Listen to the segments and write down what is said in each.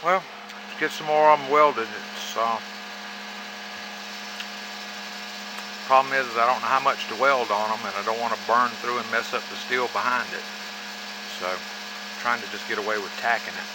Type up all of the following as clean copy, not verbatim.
Well, let's get some more of them welded. Problem is I don't know how much to weld on them, and I don't want to burn through and mess up the steel behind it. So, trying to just get away with tacking it.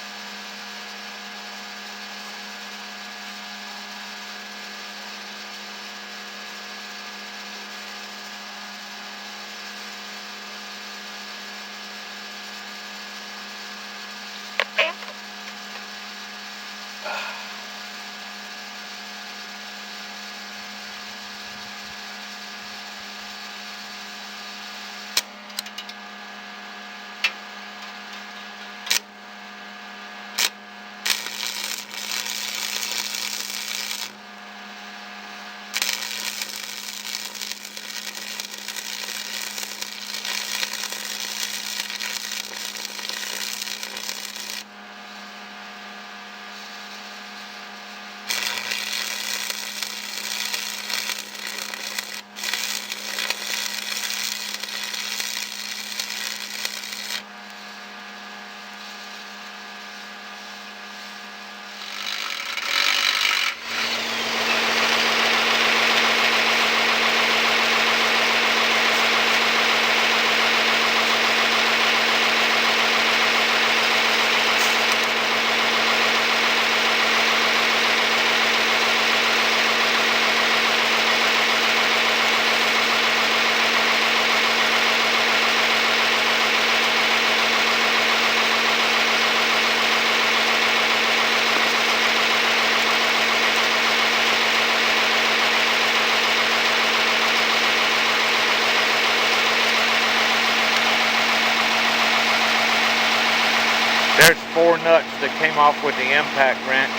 There's 4 nuts that came off with the impact wrench.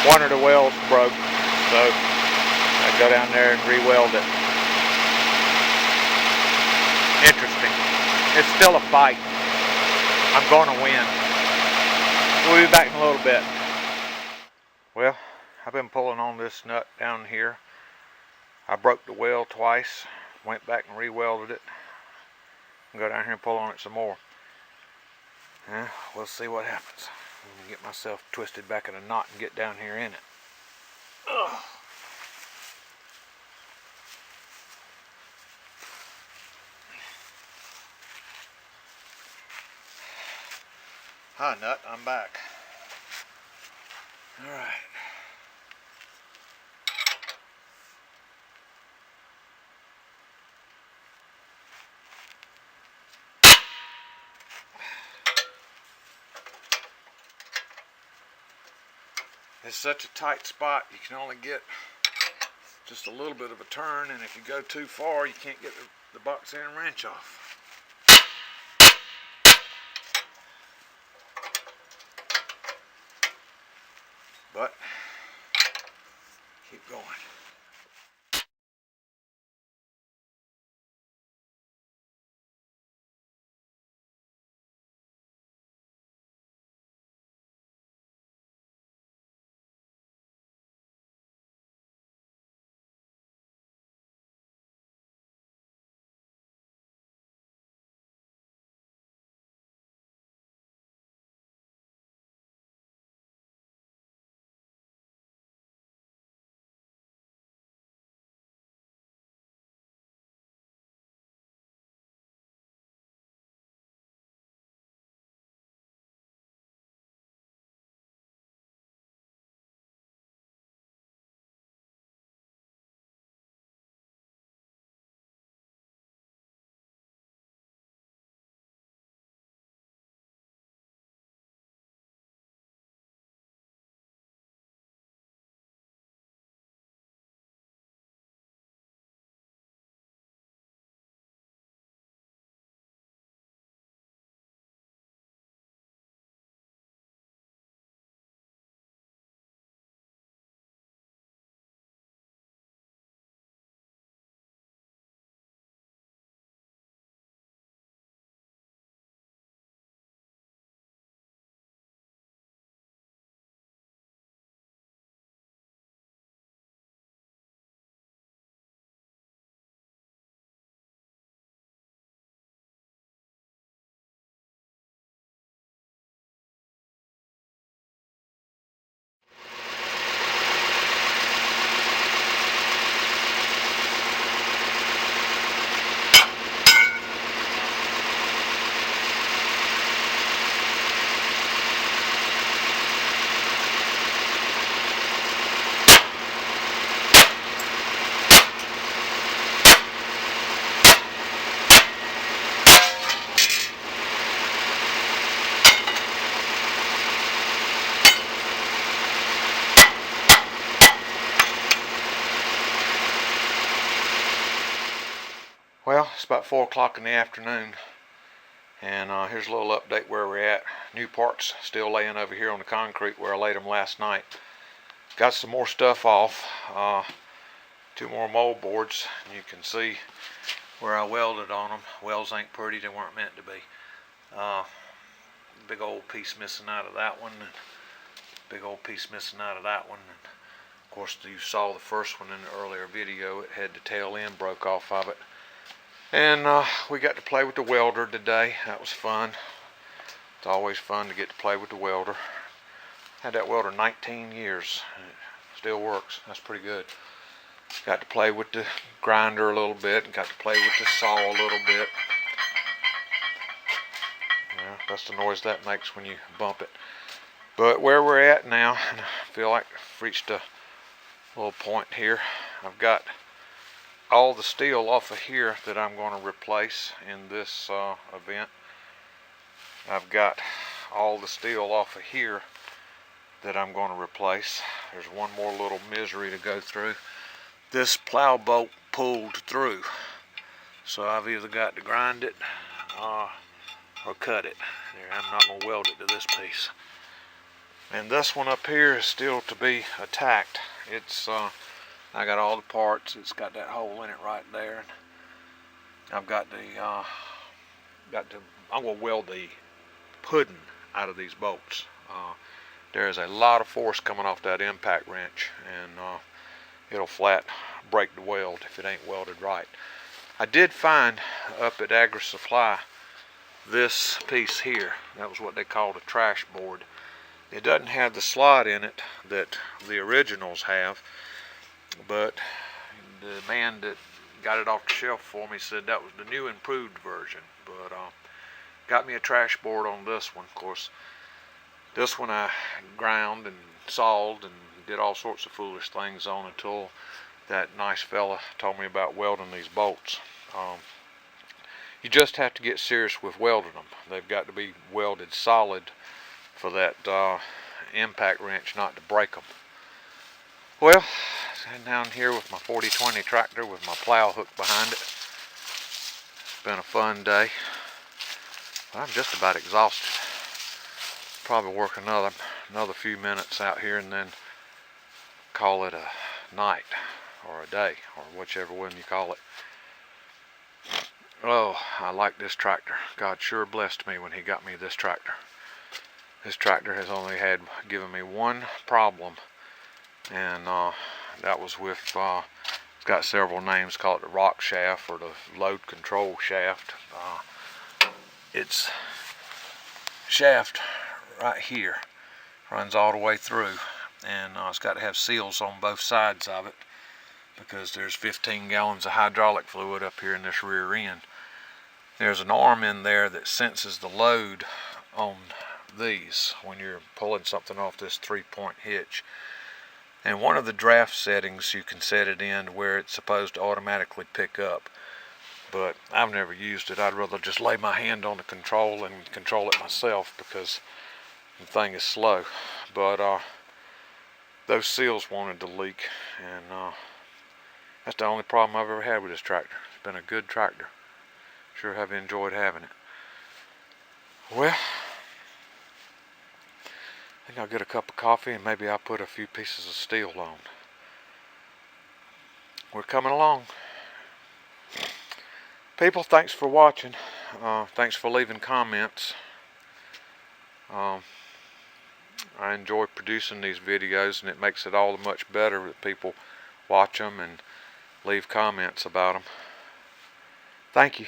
One of the welds broke, so I go down there and re-weld it. Interesting. It's still a fight. I'm going to win. We'll be back in a little bit. Well, I've been pulling on this nut down here. I broke the weld twice, went back and re-welded it. I'll go down here and pull on it some more. We'll see what happens. I'm going to get myself twisted back in a knot and get down here in it. Ugh. Hi, nut, I'm back. All right. It's such a tight spot, you can only get just a little bit of a turn, and if you go too far, you can't get the box end wrench off. But, keep going. It's about 4 o'clock in the afternoon, and here's a little update where we're at. New parts still laying over here on the concrete where I laid them last night. Got some more stuff off. 2 more mold boards, and you can see where I welded on them. Welds ain't pretty, they weren't meant to be. Big old piece missing out of that one, and big old piece missing out of that one. And of course, you saw the first one in the earlier video. It had the tail end broke off of it. And we got to play with the welder today. That was fun. It's always fun to get to play with the welder. Had that welder 19 years. It still works. That's pretty good. Got to play with the grinder a little bit, and got to play with the saw a little bit. Yeah, that's the noise that makes when you bump it. But where we're at now, I feel like I've reached a little point here. I've got all the steel off of here that I'm going to replace in this event. I've got all the steel off of here that I'm going to replace. There's one more little misery to go through. This plow bolt pulled through, so I've either got to grind it or cut it. I'm not going to weld it to this piece. And this one up here is still to be attacked. It's I got all the parts. It's got that hole in it right there. I've got I'm going to weld the pudding out of these bolts. There is a lot of force coming off that impact wrench, and it'll flat break the weld if it ain't welded right. I did find up at Agri Supply this piece here. That was what they called a trash board. It doesn't have the slot in it that the originals have, but the man that got it off the shelf for me said that was the new improved version. But got me a trash board on this one. Of course, this one I ground and sawed and did all sorts of foolish things on until that nice fella told me about welding these bolts. You just have to get serious with welding them. They've got to be welded solid for that impact wrench not to break them. Well, I'm down here with my 4020 tractor with my plow hook behind it. It's been a fun day, but I'm just about exhausted. Probably work another few minutes out here and then call it a night or a day or whichever one you call it. Oh, I like this tractor. God sure blessed me when he got me this tractor. This tractor has only given me one problem, and that was with it's got several names. Call it the rock shaft or the load control shaft. It's shaft right here runs all the way through, and it's got to have seals on both sides of it because there's 15 gallons of hydraulic fluid up here in this rear end. There's an arm in there that senses the load on these when you're pulling something off this 3-point hitch. And one of the draft settings, you can set it in where it's supposed to automatically pick up. But I've never used it. I'd rather just lay my hand on the control and control it myself because the thing is slow. But those seals wanted to leak, and that's the only problem I've ever had with this tractor. It's been a good tractor. Sure have enjoyed having it. Well, I think I'll get a cup of coffee and maybe I'll put a few pieces of steel on. We're coming along. People, thanks for watching. Thanks for leaving comments. I enjoy producing these videos, and it makes it all much better that people watch them and leave comments about them. Thank you.